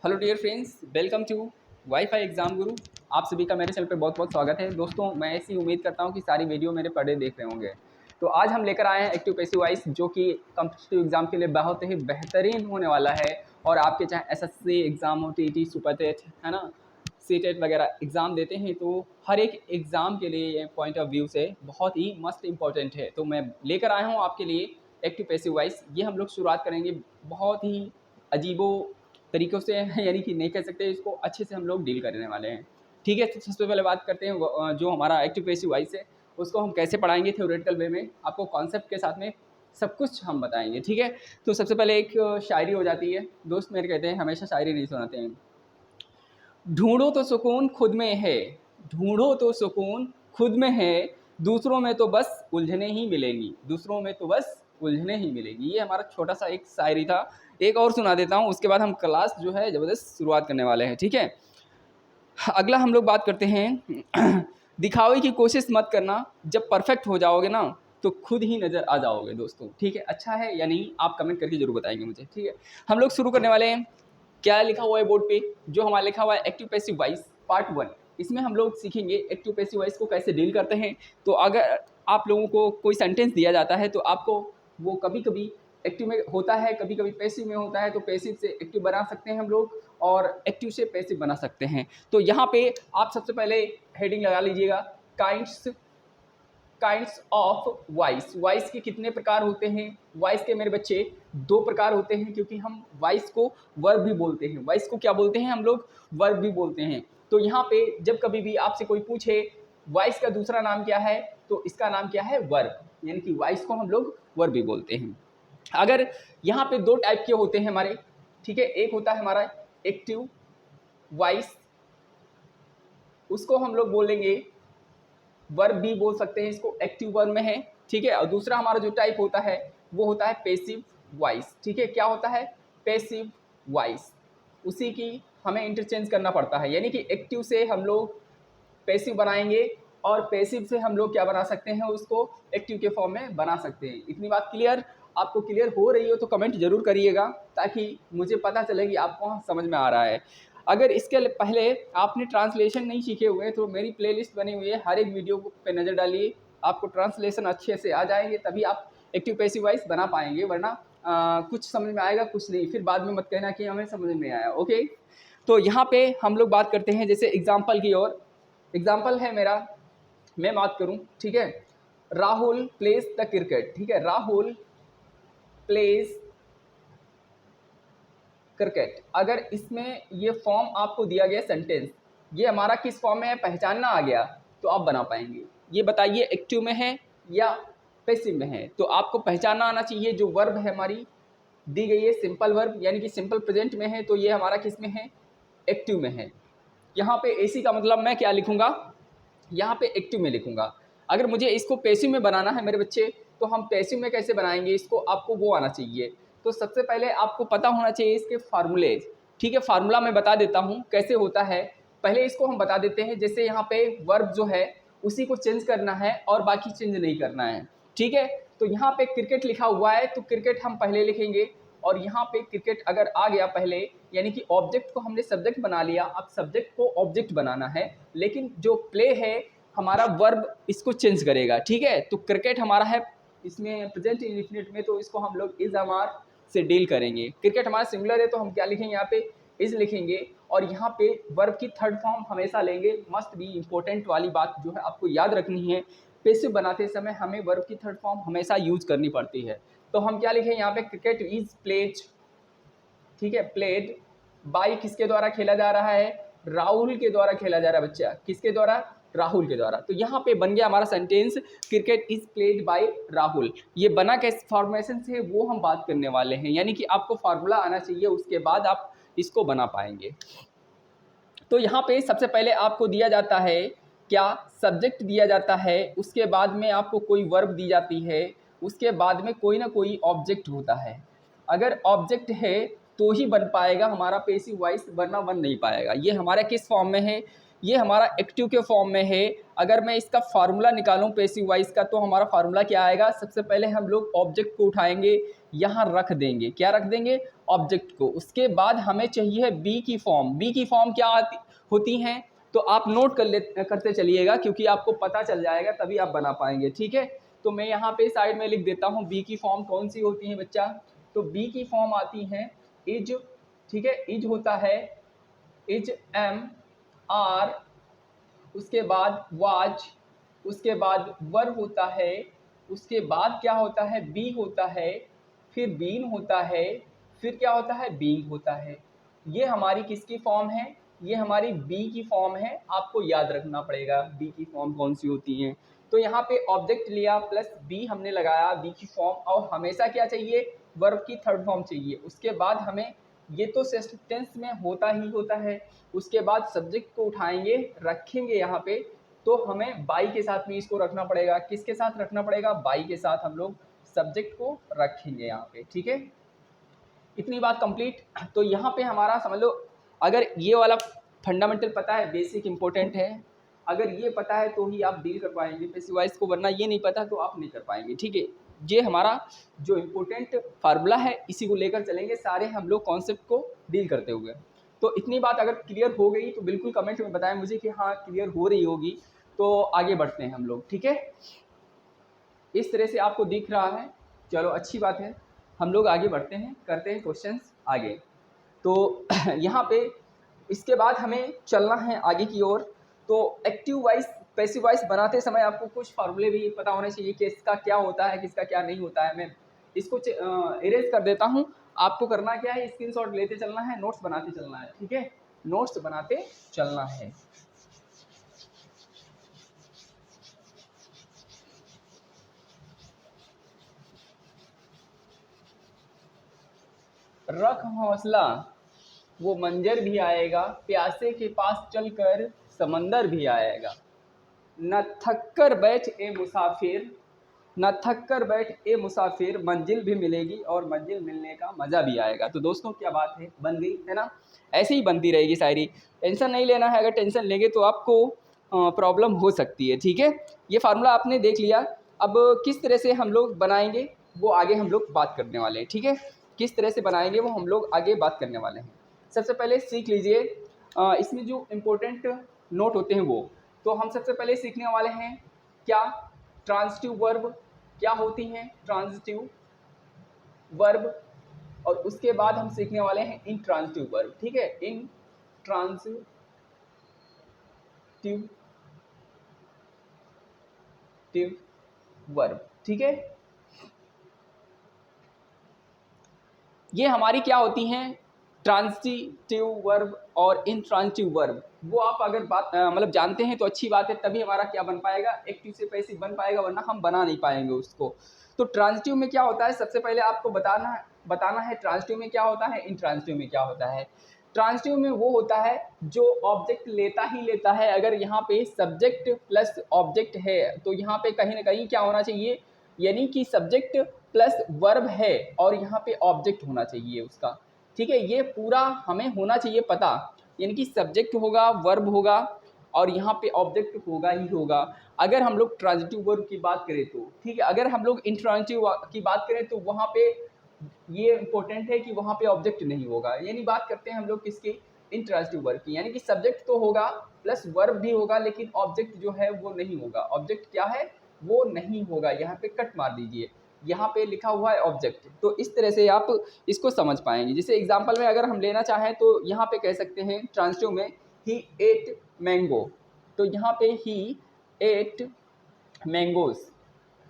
Hello dear friends, welcome to WiFi exam Guru. आप सभी का मेरे चैनल पे बहुत बहुत स्वागत है। दोस्तों, मैं ऐसी उम्मीद करता हूँ कि सारी वीडियो मेरे पर डे देख रहे होंगे। तो आज हम लेकर आए हैं एक्टिव पैसिव वाइज, जो कि कॉम्पिटिटिव एग्जाम के लिए बहुत ही बेहतरीन होने वाला है। और आपके चाहे एसएससी एग्जाम हो, टीटी, सुपर टेट, है ना, सीटेट वगैरह एग्ज़ाम देते हैं, तो हर एक एग्ज़ाम के लिए ये पॉइंट ऑफ व्यू से बहुत ही मस्ट इंपॉर्टेंट है। तो मैं लेकर आया हूँ आपके लिए एक्टिव पैसिव वाइज। ये हम लोग शुरुआत करेंगे बहुत ही अजीबो तरीक़ों से यानी कि नहीं कह सकते, इसको अच्छे से हम लोग डील करने वाले हैं। ठीक है, तो सबसे पहले बात करते हैं जो हमारा एक्टिव पैसिव वाइज है उसको हम कैसे पढ़ाएंगे थ्योरेटिकल वे में। आपको कॉन्सेप्ट के साथ में सब कुछ हम बताएंगे। ठीक है, तो सबसे पहले एक शायरी हो जाती है। दोस्त मेरे कहते हैं हमेशा शायरी नहीं सुनाते हैं। ढूंढो तो सुकून खुद में है, ढूंढो तो सुकून खुद में है, दूसरों में तो बस उलझने ही मिलेंगी, दूसरों में तो बस उलझने ही मिलेंगी। ये हमारा छोटा सा एक शायरी था। एक और सुना देता हूँ, उसके बाद हम क्लास जो है ज़बरदस्त शुरुआत करने वाले हैं। ठीक है, अगला हम लोग बात करते हैं दिखावे की कोशिश मत करना, जब परफेक्ट हो जाओगे ना तो खुद ही नज़र आ जाओगे। दोस्तों ठीक है, अच्छा है या नहीं आप कमेंट करके जरूर बताएंगे मुझे। ठीक है, हम लोग शुरू करने वाले हैं। क्या लिखा हुआ है बोर्ड पे? जो हमारा लिखा हुआ है एक्टिव पैसिव वॉइस पार्ट 1। इसमें हम लोग सीखेंगे एक्टिव पैसिव वॉइस को कैसे डील करते हैं। तो अगर आप लोगों को कोई सेंटेंस दिया जाता है तो आपको वो कभी कभी एक्टिव में होता है, कभी कभी पैसिव में होता है, तो पैसिव से एक्टिव बना सकते हैं हम लोग और एक्टिव से पैसिव बना सकते हैं। तो यहाँ पे आप सबसे पहले हेडिंग लगा लीजिएगा, काइंड्स ऑफ वॉइस। वॉइस के कितने प्रकार होते हैं? वॉइस के मेरे बच्चे 2 प्रकार होते हैं, क्योंकि हम वॉइस को वर्ब भी बोलते हैं। वॉइस को क्या बोलते हैं हम लोग? वर्ब भी बोलते हैं। तो यहाँ पे जब कभी भी आपसे कोई पूछे वॉइस का दूसरा नाम क्या है, तो इसका नाम क्या है? वर्ब, यानी कि वॉइस को हम लोग वर्ब भी बोलते हैं। अगर यहाँ पे 2 टाइप के होते हैं हमारे, ठीक है, एक होता है हमारा एक्टिव वॉइस, उसको हम लोग बोलेंगे वर्ब भी बोल सकते हैं, इसको एक्टिव वर्ब में है। ठीक है, और दूसरा हमारा जो टाइप होता है वो होता है पैसिव वॉइस। ठीक है, क्या होता है? Passive voice. उसी की हमें इंटरचेंज करना पड़ता है, यानी कि एक्टिव से हम लोग पैसिव बनाएंगे और पैसिव से हम लोग क्या बना सकते हैं, उसको एक्टिव के फॉर्म में बना सकते हैं। इतनी बात क्लियर? आपको क्लियर हो रही हो तो कमेंट जरूर करिएगा, ताकि मुझे पता चले कि आपको समझ में आ रहा है। अगर इसके पहले आपने ट्रांसलेशन नहीं सीखे हुए तो मेरी प्लेलिस्ट बनी हुई है, हर एक वीडियो पे नज़र डालिए, आपको ट्रांसलेशन अच्छे से आ जाएंगे, तभी आप एक्टिव पैसिव वॉइस बना पाएंगे। वरना कुछ समझ में आएगा, कुछ नहीं, फिर बाद में मत कहना कि हमें समझ में आया। ओके, तो यहाँ पे हम लोग बात करते हैं जैसे एग्जाम्पल की ओर। एग्जाम्पल है मेरा, मैं बात करूँ, ठीक है, राहुल प्लेज द क्रिकेट। ठीक है, राहुल प्लेज क्रिकेट। अगर इसमें ये फॉर्म आपको दिया गया सेंटेंस, ये हमारा किस फॉर्म में है, पहचानना आ गया तो आप बना पाएंगे। ये बताइए एक्टिव में है या पैसिव में है? तो आपको पहचानना आना चाहिए। जो वर्ब है हमारी दी गई है सिंपल वर्ब, यानी कि सिंपल प्रेजेंट में है, तो ये हमारा किस में है? एक्टिव में है। यहाँ पे एसी का मतलब मैं क्या लिखूंगा? यहाँ पे एक्टिव में लिखूंगा। अगर मुझे इसको पैसिव में बनाना है मेरे बच्चे, तो हम पैसिव में कैसे बनाएंगे इसको? आपको वो आना चाहिए। तो सबसे पहले आपको पता होना चाहिए इसके फार्मूले। ठीक है, फार्मूला मैं बता देता हूँ कैसे होता है। पहले इसको हम बता देते हैं। जैसे यहाँ पे वर्ब जो है उसी को चेंज करना है और बाकी चेंज नहीं करना है। ठीक है, तो यहाँ पे क्रिकेट लिखा हुआ है तो क्रिकेट हम पहले लिखेंगे, और यहाँ पे क्रिकेट अगर आ गया पहले, यानी कि ऑब्जेक्ट को हमने सब्जेक्ट बना लिया। अब सब्जेक्ट को ऑब्जेक्ट बनाना है, लेकिन जो प्ले है हमारा वर्ब इसको चेंज करेगा। ठीक है, तो क्रिकेट हमारा है इसमें प्रेजेंट इंडेफिनिट में, तो इसको हम लोग इज अमार से डील करेंगे। क्रिकेट हमारा सिंगुलर है तो हम क्या लिखेंगे? यहाँ पे इज लिखेंगे, और यहाँ पे वर्ब की थर्ड फॉर्म हमेशा लेंगे। मस्ट बी इंपॉर्टेंट वाली बात जो है आपको याद रखनी है, पैसिव बनाते समय हमें वर्ब की थर्ड फॉर्म हमेशा यूज करनी पड़ती है। तो हम क्या लिखें यहाँ पे? Cricket is played. ठीक है, प्लेड बाई किसके द्वारा खेला जा रहा है? राहुल के द्वारा खेला जा रहा है बच्चा। किसके द्वारा? राहुल के द्वारा। तो यहाँ पे बन गया हमारा sentence, cricket is played by Rahul. ये बना कैसे फॉर्मेशन से, वो हम बात करने वाले हैं। यानी कि आपको फार्मूला आना चाहिए, उसके बाद आप इसको बना पाएंगे। तो यहाँ पे सबसे पहले आपको दिया जाता है क्या? सब्जेक्ट दिया जाता है, उसके बाद में आपको कोई वर्ब दी जाती है, उसके बाद में कोई ना कोई ऑब्जेक्ट होता है। अगर ऑब्जेक्ट है तो ही बन पाएगा हमारा पैसिव वॉइस, वरना बन नहीं पाएगा। ये हमारा किस फॉर्म में है? ये हमारा एक्टिव के फॉर्म में है। अगर मैं इसका फार्मूला निकालूं पैसिव वॉइस का, तो हमारा फार्मूला क्या आएगा? सबसे पहले हम लोग ऑब्जेक्ट को उठाएंगे, यहाँ रख देंगे। क्या रख देंगे? ऑब्जेक्ट को। उसके बाद हमें चाहिए बी की फॉर्म। बी की फॉर्म क्या होती हैं? तो आप नोट करते चलिएगा, क्योंकि आपको पता चल जाएगा, तभी आप बना पाएंगे। ठीक है, तो मैं यहाँ पे साइड में लिख देता हूँ बी की फॉर्म कौन सी होती है बच्चा। तो बी की फॉर्म आती है इज। ठीक है, इज होता है इज एम आर, उसके बाद वाज, उसके बाद वर होता है, उसके बाद क्या होता है? बी होता है, फिर बीन होता है, फिर क्या होता है? बीइंग होता है। ये हमारी किसकी फॉर्म है? ये हमारी बी की फॉर्म है। आपको याद रखना पड़ेगा बी की फॉर्म कौन सी होती है। तो यहाँ पे ऑब्जेक्ट लिया प्लस बी हमने लगाया बी की फॉर्म, और हमेशा क्या चाहिए? वर्ब की थर्ड फॉर्म चाहिए। उसके बाद हमें, ये तो सेंटेंस में होता ही होता है, उसके बाद सब्जेक्ट को उठाएंगे, रखेंगे यहाँ पे, तो हमें बाई के साथ में इसको रखना पड़ेगा। किसके साथ रखना पड़ेगा? बाई के साथ हम लोग सब्जेक्ट को रखेंगे यहाँ पे। ठीक है, इतनी बात कंप्लीट। तो यहाँ पे हमारा समझ लो, अगर ये वाला फंडामेंटल पता है, बेसिक इंपॉर्टेंट है, अगर ये पता है तो ही आप डील कर पाएंगे पैसिव वॉइस को, वरना ये नहीं पता तो आप नहीं कर पाएंगे। ठीक है, ये हमारा जो इम्पोर्टेंट फार्मूला है, इसी को लेकर चलेंगे सारे हम लोग कॉन्सेप्ट को डील करते हुए। तो इतनी बात अगर क्लियर हो गई तो बिल्कुल कमेंट में बताएं मुझे कि हाँ क्लियर हो रही होगी। तो आगे बढ़ते हैं हम लोग। ठीक है, इस तरह से आपको दिख रहा है, चलो अच्छी बात है। हम लोग आगे बढ़ते हैं, करते हैं क्वेश्चंस आगे। तो यहाँ पे इसके बाद हमें चलना है आगे की ओर। तो एक्टिव वॉइस पैसिव वॉइस बनाते समय आपको कुछ फार्मूले भी पता होने चाहिए कि इसका क्या होता है, किसका क्या नहीं होता है। मैं इसको इरेज कर देता हूँ। आपको करना क्या है? स्क्रीनशॉट लेते चलना है, नोट्स बनाते चलना है। ठीक है, नोट्स बनाते चलना है। रख हौसला, वो मंजर भी आएगा, प्यासे के पास चलकर समंदर भी आएगा। न थक कर बैठ ए मुसाफिर, न थक कर बैठ ए मुसाफिर, मंजिल भी मिलेगी और मंजिल मिलने का मज़ा भी आएगा। तो दोस्तों क्या बात है, बन गई है ना? ऐसे ही बनती रहेगी शायरी। टेंशन नहीं लेना है, अगर टेंशन लेंगे तो आपको प्रॉब्लम हो सकती है। ठीक है, ये फार्मूला आपने देख लिया। अब किस तरह से हम लोग बनाएंगे वो आगे हम लोग बात करने वाले हैं। ठीक है, किस तरह से बनाएंगे वो हम लोग आगे बात करने वाले हैं। सबसे पहले सीख लीजिए इसमें जो इम्पोर्टेंट नोट होते हैं वो। तो हम सबसे पहले सीखने वाले हैं क्या? ट्रांजिटिव वर्ब क्या होती हैं? Transitive verb. और उसके बाद हम सीखने वाले हैं इंट्रांजिटिव वर्ब। ठीक है, इंट्रांजिटिव वर्ब। ठीक है, ये हमारी क्या होती हैं? ट्रांजिटिव वर्ब और इंट्रांजिटिव वर्ब। वो आप अगर बात मतलब जानते हैं तो अच्छी बात है, तभी हमारा क्या बन पाएगा? एक्टिव से पैसिव बन पाएगा, वरना हम बना नहीं पाएंगे उसको। तो ट्रांजिटिव में क्या होता है? सबसे पहले आपको बताना है ट्रांजिटिव में क्या होता है, इंट्रांजिटिव में क्या होता है। ट्रांजिटिव में वो होता है जो ऑब्जेक्ट लेता ही लेता है। अगर यहाँ पे सब्जेक्ट प्लस ऑब्जेक्ट है तो यहाँ पे कहीं ना कहीं क्या होना चाहिए? यानी कि सब्जेक्ट प्लस वर्ब है और यहाँ पे ऑब्जेक्ट होना चाहिए उसका। ठीक है, ये पूरा हमें होना चाहिए पता। यानी कि सब्जेक्ट होगा, वर्ब होगा और यहाँ पे ऑब्जेक्ट होगा ही होगा। अगर हम लोग ट्रांजिटिव वर्ब की बात करें तो ठीक है, अगर हम लोग इंट्रांजिटिव की बात करें तो वहाँ पे ये इंपॉर्टेंट है कि वहाँ पे ऑब्जेक्ट नहीं होगा। यानी बात करते हैं हम लोग किसकी? इंट्रांजिटिव वर्ब की। यानी कि सब्जेक्ट तो होगा प्लस वर्ब भी होगा, लेकिन ऑब्जेक्ट जो है वो नहीं होगा। ऑब्जेक्ट क्या है? वो नहीं होगा। यहाँ पे कट मार दीजिए, यहाँ पे लिखा हुआ है ऑब्जेक्ट। तो इस तरह से आप इसको समझ पाएंगे। जैसे एग्जांपल में अगर हम लेना चाहें तो यहाँ पे कह सकते हैं ट्रांजिटिव में ही एट मैंगो। तो यहाँ पे ही एट मैंगोज।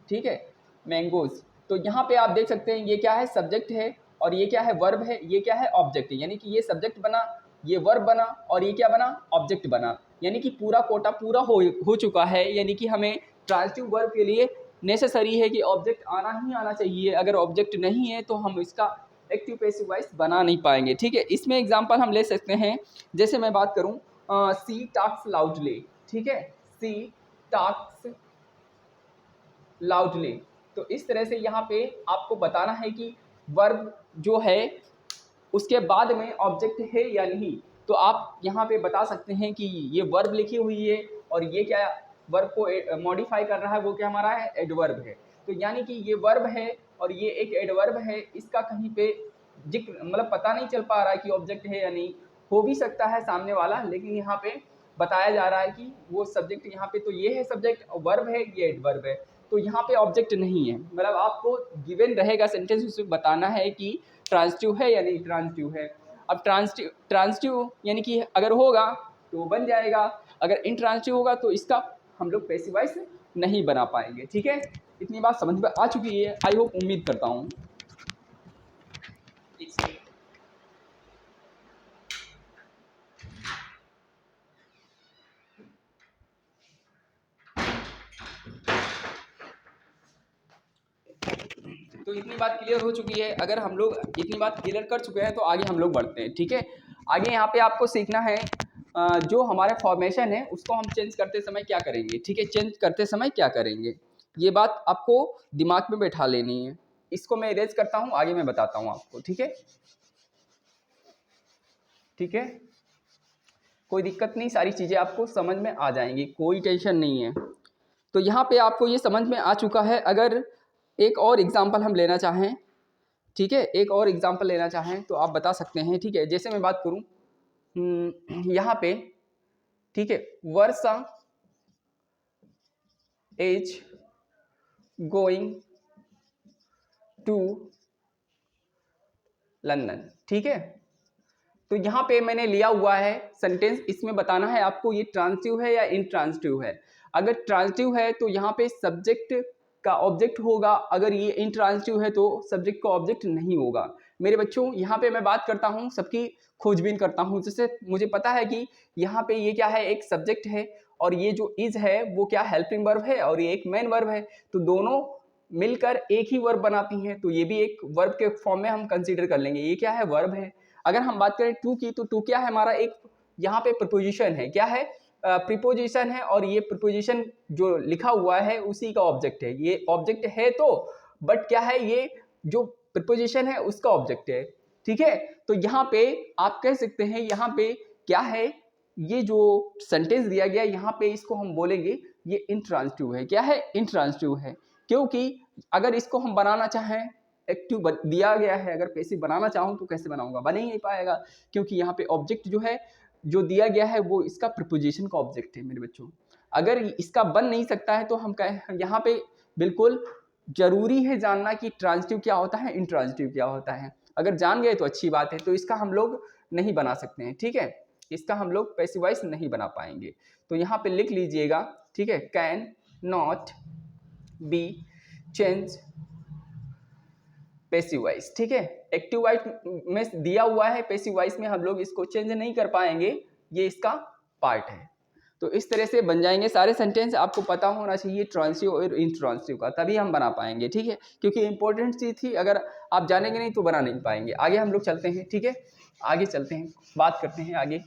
ठीक है, मैंगोज। तो यहाँ पे आप देख सकते हैं ये क्या है? सब्जेक्ट है, और ये क्या है? वर्ब है। ये क्या है? ऑब्जेक्ट है। यानी कि ये सब्जेक्ट बना, ये वर्ब बना और ये क्या बना? ऑब्जेक्ट बना। यानी कि पूरा कोटा पूरा हो चुका है। यानी कि हमें ट्रांजिटिव वर्ब के लिए नेसेसरी है कि ऑब्जेक्ट आना ही आना चाहिए। अगर ऑब्जेक्ट नहीं है तो हम इसका एक्टिव पैसिव वॉइस बना नहीं पाएंगे। ठीक है, इसमें एग्जांपल हम ले सकते हैं। जैसे मैं बात करूं सी टॉक्स लाउडली। ठीक है, सी टॉक्स लाउडली। तो इस तरह से यहाँ पे आपको बताना है कि वर्ब जो है उसके बाद में ऑब्जेक्ट है या नहीं। तो आप यहाँ पे बता सकते हैं कि ये वर्ब लिखी हुई है और ये क्या वर्ब को मॉडिफाई कर रहा है, वो क्या हमारा है, एडवर्ब है। तो यानी कि ये वर्ब है और ये एक एडवर्ब है, इसका कहीं पे जिक्र मतलब पता नहीं चल पा रहा है कि ऑब्जेक्ट है या नहीं, हो भी सकता है सामने वाला, लेकिन यहाँ पे बताया जा रहा है कि वो सब्जेक्ट यहाँ पे, तो ये है सब्जेक्ट, वर्ब है, ये एडवर्ब है, तो यहाँ पे ऑब्जेक्ट नहीं है। मतलब आपको गिवन रहेगा सेंटेंस, उसमें बताना है कि ट्रांसिटिव है या नहीं ट्रांसिटिव है। अब ट्रांसिटिव यानी कि अगर होगा तो बन जाएगा, अगर इंट्रांसिटिव होगा तो इसका हम लोग पैसिव वॉइस नहीं बना पाएंगे। ठीक है, इतनी बात समझ में आ चुकी है, आई होप, उम्मीद करता हूँ। तो इतनी बात क्लियर हो चुकी है। अगर हम लोग इतनी बात क्लियर कर चुके हैं तो आगे हम लोग बढ़ते हैं। ठीक है, आगे यहाँ पे आपको सीखना है जो हमारा फॉर्मेशन है उसको हम चेंज करते समय क्या करेंगे। ठीक है, चेंज करते समय क्या करेंगे, ये बात आपको दिमाग में बैठा लेनी है। इसको मैं इरेज करता हूँ, आगे मैं बताता हूँ आपको। ठीक है, ठीक है, कोई दिक्कत नहीं, सारी चीज़ें आपको समझ में आ जाएंगी, कोई टेंशन नहीं है। तो यहाँ पे आपको ये समझ में आ चुका है। अगर एक और एग्जाम्पल हम लेना चाहें, ठीक है, एक और एग्जाम्पल लेना चाहें तो आप बता सकते हैं। ठीक है, जैसे मैं बात करूं यहाँ पे, ठीक है, वर्षा इज गोइंग टू लंदन। ठीक है, तो यहाँ पे मैंने लिया हुआ है सेंटेंस, इसमें बताना है आपको ये ट्रांसिटिव है या इंट्रांसिटिव है। अगर ट्रांसिटिव है तो यहाँ पे सब्जेक्ट का ऑब्जेक्ट होगा, अगर ये इंट्रांसिटिव है तो सब्जेक्ट का ऑब्जेक्ट नहीं होगा। मेरे बच्चों, यहाँ पे मैं बात करता हूँ, सबकी खोजबीन करता हूँ, जिससे मुझे पता है कि यहाँ पे ये क्या है, एक सब्जेक्ट है और ये जो इज है वो क्या हेल्पिंग वर्ब है और ये एक मेन वर्ब है, तो दोनों मिलकर एक ही वर्ब बनाती हैं, तो ये भी एक वर्ब के फॉर्म में हम कंसीडर कर लेंगे, ये क्या है, वर्ब है। अगर हम बात करें टू की, तो टू क्या है हमारा, एक यहाँ पे प्रीपोजिशन है, क्या है, प्रीपोजिशन है, और ये प्रीपोजिशन जो लिखा हुआ है उसी का ऑब्जेक्ट है। ये ऑब्जेक्ट है तो, बट क्या है, ये जो प्रीपोजिशन है उसका ऑब्जेक्ट है। ठीक है, तो यहाँ पे आप कह सकते हैं, यहाँ पे क्या है, ये जो सेंटेंस दिया गया यहाँ पे इसको हम बोलेंगे ये इंट्रांसिटिव है। क्या है, इंट्रांसिटिव है, क्योंकि अगर इसको हम बनाना चाहें, एक्टिव दिया गया है, अगर पैसिव बनाना चाहूँ तो कैसे बनाऊंगा, बन ही नहीं पाएगा, क्योंकि यहाँ पे ऑब्जेक्ट जो है जो दिया गया है वो इसका प्रीपोजिशन का ऑब्जेक्ट है। मेरे बच्चों, अगर इसका बन नहीं सकता है तो हम कहें, यहाँ पे बिल्कुल जरूरी है जानना कि ट्रांसिटिव क्या होता है, इंट्रांसिटिव क्या होता है। अगर जान गए तो अच्छी बात है, तो इसका हम लोग नहीं बना सकते हैं। ठीक है, इसका हम लोग पैसिव वॉइस नहीं बना पाएंगे, तो यहाँ पे लिख लीजिएगा। ठीक है, can not be change passive voice. ठीक है, एक्टिव वॉइस में दिया हुआ है, पैसिव वॉइस में हम लोग इसको चेंज नहीं कर पाएंगे, ये इसका पार्ट है। तो इस तरह से बन जाएंगे सारे सेंटेंस। आपको पता होना चाहिए ट्रांसिटिव और इंट्रांसिटिव का, तभी हम बना पाएंगे। ठीक है, क्योंकि इंपॉर्टेंट चीज़ थी, अगर आप जानेंगे नहीं तो बना नहीं पाएंगे। आगे हम लोग चलते हैं। ठीक है, आगे चलते हैं, बात करते हैं आगे।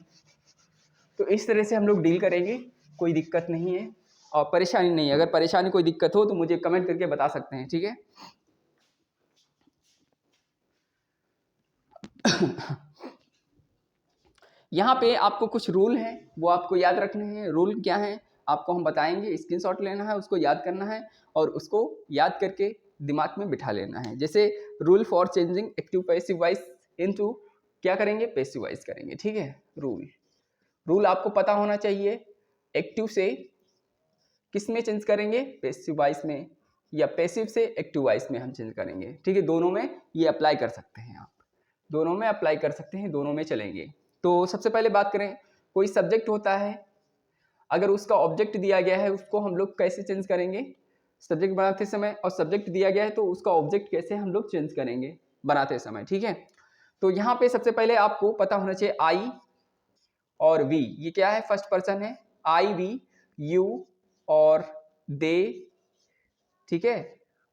तो इस तरह से हम लोग डील करेंगे, कोई दिक्कत नहीं है और परेशानी नहीं है। अगर परेशानी कोई दिक्कत हो तो मुझे कमेंट करके बता सकते हैं। ठीक है यहाँ पे आपको कुछ रूल हैं, वो आपको याद रखने हैं। रूल क्या है आपको हम बताएंगे, स्क्रीनशॉट लेना है, उसको याद करना है और उसको याद करके दिमाग में बिठा लेना है। जैसे rule for changing active passive voice into क्या करेंगे, पैसिव वॉइस करेंगे। ठीक है, रूल आपको पता होना चाहिए, एक्टिव से किस में चेंज करेंगे, पैसिव वॉइस में, या पैसिव से एक्टिव वॉइस में हम चेंज करेंगे। ठीक है, दोनों में ये अप्लाई कर सकते हैं, आप दोनों में अप्लाई कर सकते हैं, दोनों में चलेंगे। तो सबसे पहले बात करें, कोई सब्जेक्ट होता है, अगर उसका ऑब्जेक्ट दिया गया है उसको हम लोग कैसे चेंज करेंगे सब्जेक्ट बनाते समय, और सब्जेक्ट दिया गया है तो उसका ऑब्जेक्ट कैसे हम लोग चेंज करेंगे बनाते समय। ठीक है, तो यहाँ पे सबसे पहले आपको पता होना चाहिए आई और वी, ये क्या है, फर्स्ट पर्सन है, आई वी, यू और दे। ठीक है,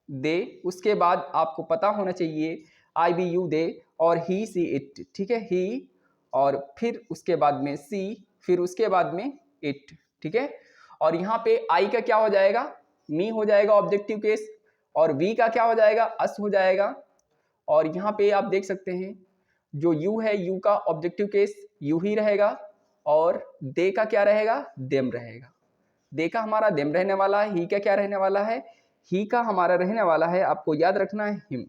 दे, उसके बाद आपको पता होना चाहिए आई वी यू दे और ही सी इट। ठीक है, ही, और फिर उसके बाद में सी, फिर उसके बाद में इट। ठीक है, और यहाँ पे आई का क्या हो जाएगा, मी हो जाएगा ऑब्जेक्टिव केस, और वी का क्या हो जाएगा, अस हो जाएगा। और यहाँ पे आप देख सकते हैं जो यू है, यू का ऑब्जेक्टिव केस यू ही रहेगा, और दे का क्या रहेगा, देम रहेगा। दे का हमारा देम रहने वाला है, ही का क्या रहने वाला है, ही का हमारा रहने वाला है, आपको याद रखना है हिम।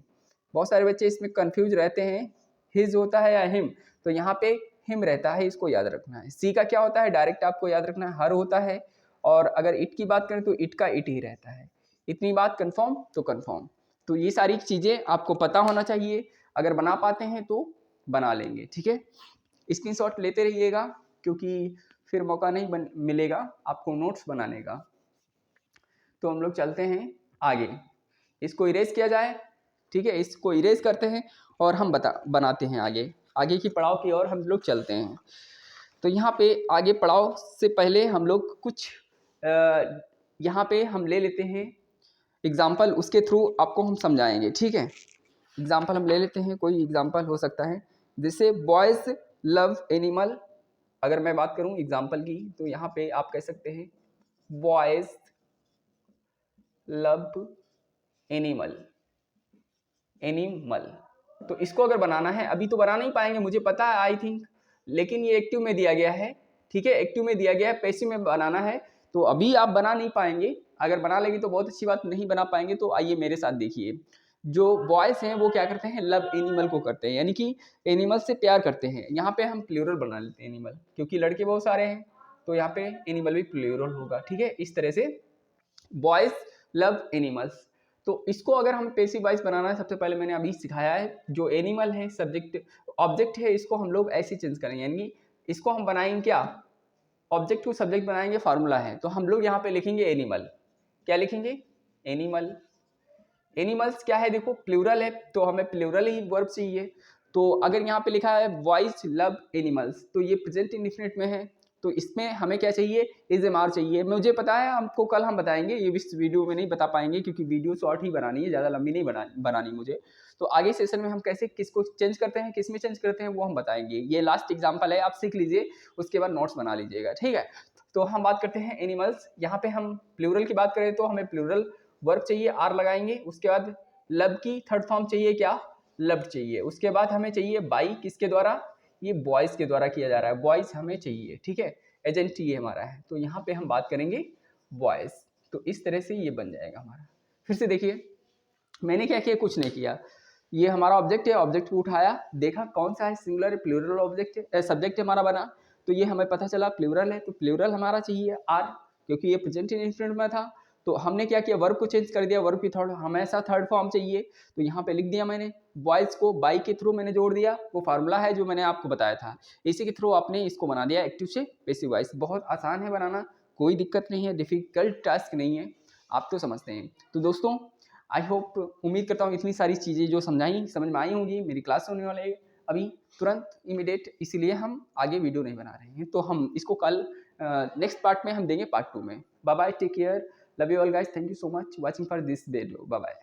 बहुत सारे बच्चे इसमें कंफ्यूज रहते हैं, हिज होता है या हिम, तो यहाँ पे हिम रहता है, इसको याद रखना है। सी का क्या होता है, डायरेक्ट आपको याद रखना है, हर होता है। और अगर इट की बात करें तो इट का इट ही रहता है। इतनी बात कंफर्म तो कंफर्म। तो ये सारी चीज़ें आपको पता होना चाहिए, अगर बना पाते हैं तो बना लेंगे, ठीक है। स्क्रीनशॉट लेते रहिएगा, क्योंकि फिर मौका नहीं मिलेगा आपको नोट्स बनाने का। तो हम लोग चलते हैं आगे, इसको इरेज किया जाए, ठीक है, इसको इरेज करते हैं और हम बनाते हैं आगे की पड़ाव की ओर हम लोग चलते हैं। तो यहाँ पे आगे पड़ाव से पहले हम लोग कुछ यहाँ पे हम ले लेते हैं एग्जाम्पल, उसके थ्रू आपको हम समझाएंगे, ठीक है। एग्जाम्पल हम ले लेते हैं, कोई एग्जाम्पल हो सकता है, जैसे बॉयज़ लव एनिमल। अगर मैं बात करूं एग्जाम्पल की, तो यहाँ पे आप कह सकते हैं बॉयज़ लव एनिमल। तो इसको अगर बनाना है, अभी तो बना नहीं पाएंगे मुझे पता है आई थिंक, लेकिन ये एक्टिव में दिया गया है, ठीक है, एक्टिव में दिया गया है, पैसिव में बनाना है, तो अभी आप बना नहीं पाएंगे। अगर बना लेंगे तो बहुत अच्छी बात, नहीं बना पाएंगे तो आइए मेरे साथ देखिए। जो बॉयज़ हैं वो क्या करते हैं, लव एनिमल को करते हैं, यानी कि एनिमल से प्यार करते हैं। यहाँ पे हम प्लूरल बना लेते हैं एनिमल, क्योंकि लड़के बहुत सारे हैं, तो यहाँ पे एनिमल भी प्लूरल होगा, ठीक है। इस तरह से बॉयज़ लव एनिमल्स। तो इसको अगर हम पैसिव वॉइस बनाना है, सबसे पहले मैंने अभी सिखाया है, जो एनिमल है सब्जेक्ट ऑब्जेक्ट है, इसको हम लोग ऐसे चेंज करेंगे, यानी इसको हम बनाएंगे क्या, ऑब्जेक्ट को सब्जेक्ट बनाएंगे, फार्मूला है। तो हम लोग यहाँ पे लिखेंगे एनिमल, क्या लिखेंगे, एनिमल। एनिमल्स क्या है, देखो प्लूरल है, तो हमें प्लूरल ही वर्ब चाहिए। तो अगर यहाँ पे लिखा है बॉयज लव एनिमल्स, तो ये प्रेजेंट इंडेफिनिट में है, तो इसमें हमें क्या चाहिए, इज एम आर चाहिए। मुझे पता है, हमको कल हम बताएंगे, ये इस वीडियो में नहीं बता पाएंगे, क्योंकि वीडियो शॉर्ट ही बनानी है, ज़्यादा लंबी नहीं बनानी मुझे। तो आगे सेशन में हम कैसे किसको चेंज करते हैं, किस में चेंज करते हैं, वो हम बताएंगे। ये लास्ट एग्जाम्पल है, आप सीख लीजिए, उसके बाद नोट्स बना लीजिएगा, ठीक है। तो हम बात करते हैं एनिमल्स। यहाँ पे हम प्लूरल की बात करें तो हमें प्लूरल वर्ब चाहिए, आर लगाएंगे। उसके बाद लब की थर्ड फॉर्म चाहिए, क्या, लव्ड चाहिए। उसके बाद हमें चाहिए बाई, किसके द्वारा, ये बॉयज़ के द्वारा किया जा रहा है, बॉयज़ हमें चाहिए, ठीक है, एजेंट ये हमारा है। तो यहाँ पे हम बात करेंगे बॉयज़। तो इस तरह से ये बन जाएगा हमारा। फिर से देखिए, मैंने क्या किया, कुछ नहीं किया, ये हमारा ऑब्जेक्ट है, ऑब्जेक्ट को उठाया, देखा कौन सा है, सिंगुलर प्लूरल ऑब्जेक्ट है, सब्जेक्ट हमारा बना, तो ये हमें पता चला प्लूरल है, तो प्लूरल हमारा चाहिए आर, क्योंकि ये प्रेजेंट इंडेफिनिट में था। तो हमने क्या किया, वर्ब को चेंज कर दिया, वर्ब की थर्ड हमेशा थर्ड फॉर्म चाहिए, तो यहाँ पे लिख दिया मैंने, बॉयज़ को बाई के थ्रू मैंने जोड़ दिया, वो फार्मूला है जो मैंने आपको बताया था, इसी के थ्रू आपने इसको बना दिया एक्टिव से पैसिव वॉइस। बहुत आसान है बनाना, कोई दिक्कत नहीं है, डिफिकल्ट टास्क नहीं है, आप तो समझते हैं। तो दोस्तों आई होप, उम्मीद करता हूँ इतनी सारी चीज़ें जो समझाई समझ में आई होंगी। मेरी क्लास होने वाले अभी तुरंत इमीडिएट, इसीलिए हम आगे वीडियो नहीं बना रहे हैं, तो हम इसको कल नेक्स्ट पार्ट में हम देंगे, पार्ट 2 में। Bye bye, take care, love you all guys, thank you so much watching for this video, bye bye.